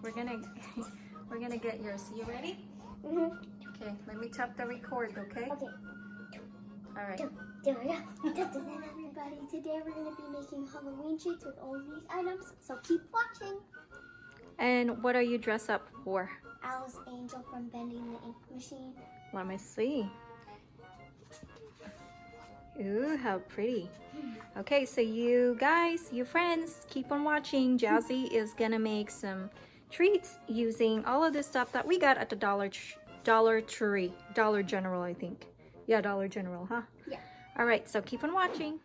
we're gonna we're gonna get yours. You ready? Okay, let me tap the record, okay? Okay. All right. Everybody, today we're going to be making Halloween treats with all these items, so keep watching. And what are you dressed up for? Alice Angel from Bending the Ink Machine. Let me see. Ooh, how pretty. Okay, so you guys, you friends, keep on watching. Jazzy is gonna make some treats using all of this stuff that we got at the Dollar General, I think. Yeah, Dollar General, huh? Yeah. All right, so keep on watching.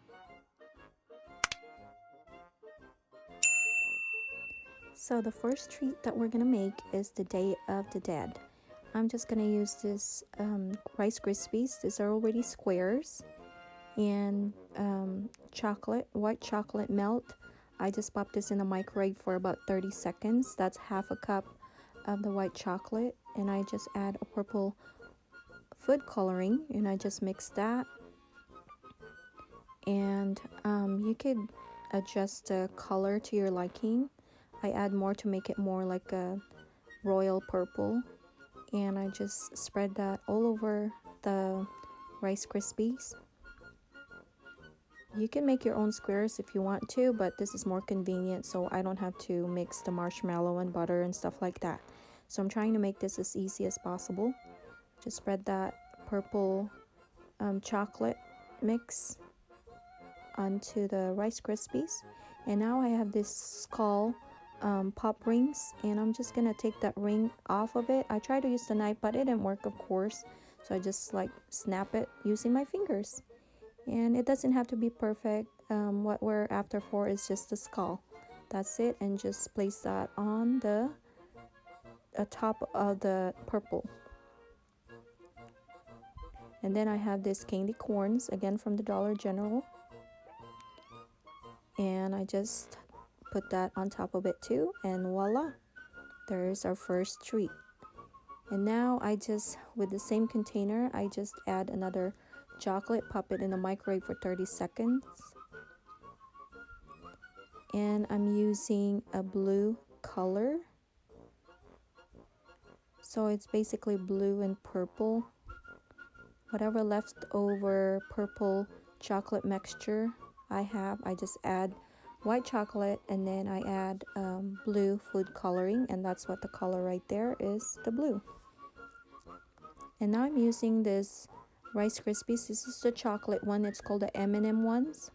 So the first treat that we're gonna make is the Day of the Dead. I'm just gonna use this Rice Krispies. These are already squares. And white chocolate melt. I just popped this in the microwave for about 30 seconds. That's half a cup of the white chocolate. And I just add a purple food coloring and I just mix that. And you could adjust the color to your liking. I add more to make it more like a royal purple. And I just spread that all over the Rice Krispies. You can make your own squares if you want to, but this is more convenient so I don't have to mix the marshmallow and butter and stuff like that. So I'm trying to make this as easy as possible. Just spread that purple chocolate mix onto the Rice Krispies. And now I have this skull pop rings, and I'm just gonna take that ring off of it. I tried to use the knife, but it didn't work, of course. So I just like snap it using my fingers. And it doesn't have to be perfect. What we're after for is just the skull. That's it. And just place that on the top of the purple. And then I have this candy corns, again from the Dollar General. And I just put that on top of it too. And voila, there's our first treat. And now I just, with the same container, I just add another chocolate, pop it in the microwave for 30 seconds. And I'm using a blue color. So it's basically blue and purple. Whatever leftover purple chocolate mixture I have, I just add white chocolate and then I add blue food coloring, and that's what the color right there is, the blue. And now I'm using this Rice Krispies. This is the chocolate one. It's called the M&M ones.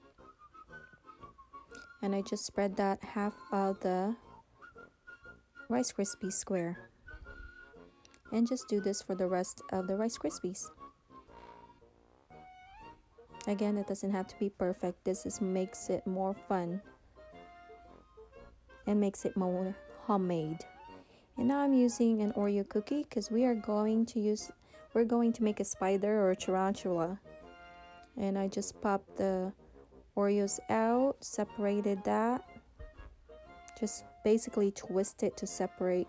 And I just spread that half of the Rice Krispie square. And just do this for the rest of the Rice Krispies. Again, it doesn't have to be perfect. This makes it more fun and makes it more homemade. And now I'm using an Oreo cookie because we're going to make a spider or a tarantula. And I just popped the Oreos out, separated that, just basically twist it to separate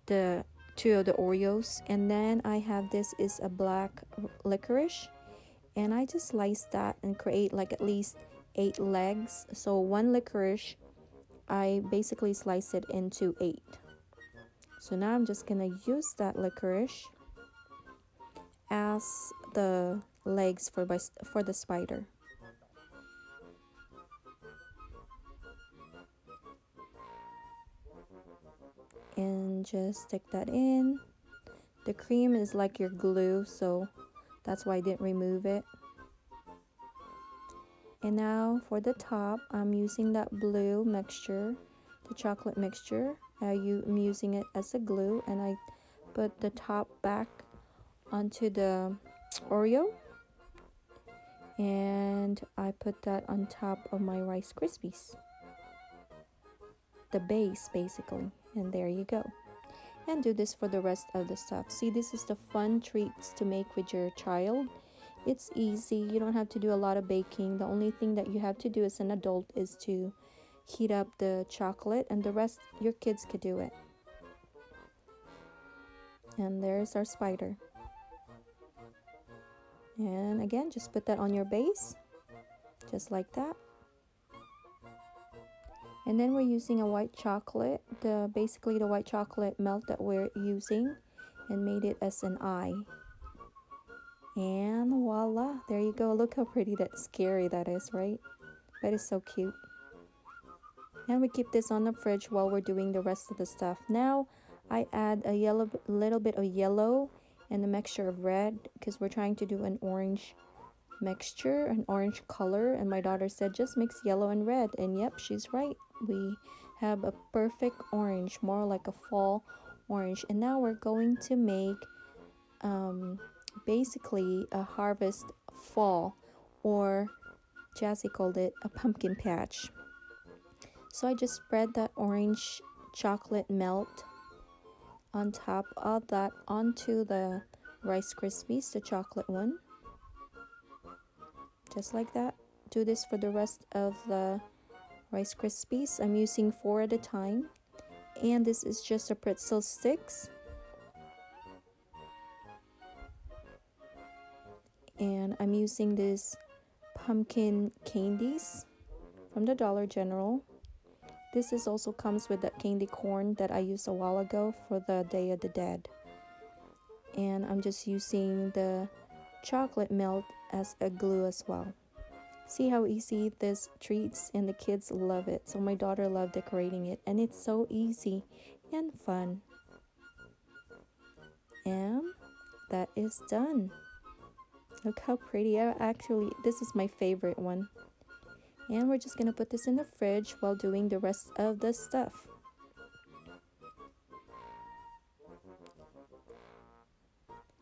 the two of the Oreos. And then I have, this is a black licorice, and I just slice that and create like at least 8 legs. So one licorice, I basically slice it into 8. So now I'm just gonna use that licorice as the legs for the spider. And just stick that in. The cream is like your glue, so that's why I didn't remove it. And now for the top, I'm using that blue mixture, the chocolate mixture. I'm using it as a glue, and I put the top back onto the Oreo. And I put that on top of my Rice Krispies. The base, basically. And there you go. And do this for the rest of the stuff. See, this is the fun treats to make with your child. It's easy. You don't have to do a lot of baking. The only thing that you have to do as an adult is to heat up the chocolate, and the rest your kids could do it. And there's our spider. And again, just put that on your base, just like that. And then we're using a white chocolate, basically the white chocolate melt that we're using, and made it as an eye. And voila, there you go. Look how pretty, scary that is, right? But it's so cute. And we keep this on the fridge while we're doing the rest of the stuff. Now I add a little bit of yellow and a mixture of red, because we're trying to do an orange mixture, an orange color. And my daughter said just mix yellow and red, and yep, she's right. We have a perfect orange, more like a fall orange. And now we're going to make basically a harvest fall, or Jazzy called it a pumpkin patch. So I just spread that orange chocolate melt on top of that onto the Rice Krispies, the chocolate one. Just like that. Do this for the rest of the Rice Krispies. I'm using 4 at a time. And this is just a pretzel sticks. And I'm using this pumpkin candies from the Dollar General. This is also comes with that candy corn that I used a while ago for the Day of the Dead. And I'm just using the chocolate melt as a glue as well. See how easy this treats, and the kids love it. So my daughter loved decorating it, and it's so easy and fun. And that is done. Look how pretty. Actually, this is my favorite one. And we're just gonna put this in the fridge while doing the rest of the stuff.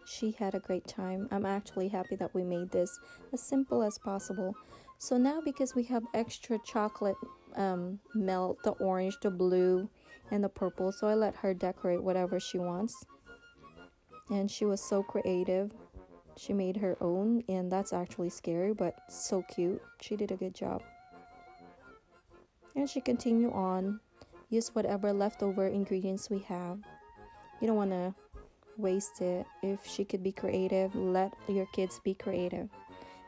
She had a great time. I'm actually happy that we made this as simple as possible. So now, because we have extra chocolate melt, the orange, the blue, and the purple, so I let her decorate whatever she wants. And she was so creative. She made her own, and that's actually scary, but so cute. She did a good job. And she continued on. Use whatever leftover ingredients we have. You don't want to waste it. If she could be creative, let your kids be creative.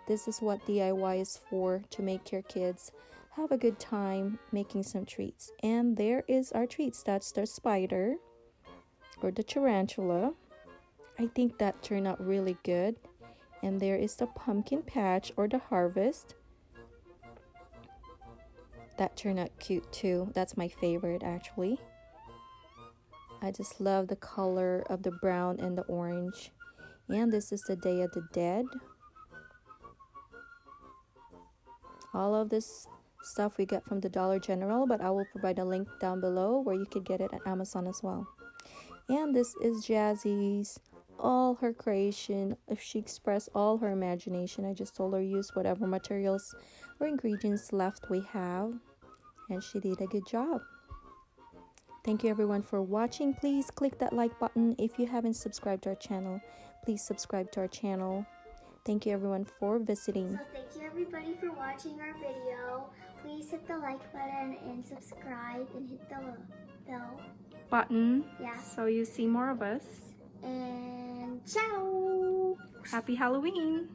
This is what DIY is for, to make your kids have a good time making some treats. And there is our treats. That's the spider, or the tarantula. I think that turned out really good. And there is the pumpkin patch, or the harvest. That turned out cute too. That's my favorite, actually. I just love the color of the brown and the orange. And this is the Day of the Dead. All of this stuff we get from the Dollar General, but I will provide a link down below where you could get it at Amazon as well. And this is Jazzy's, all her creation. If she expressed all her imagination, I just told her use whatever materials or ingredients left we have, and she did a good job. Thank you everyone for watching. Please click that like button. If you haven't subscribed to our channel, please subscribe to our channel. Thank you everyone for visiting. So thank you everybody for watching our video. Please hit the like button and subscribe, and hit the bell Button. Yeah. So you see more of us. And ciao! Happy Halloween!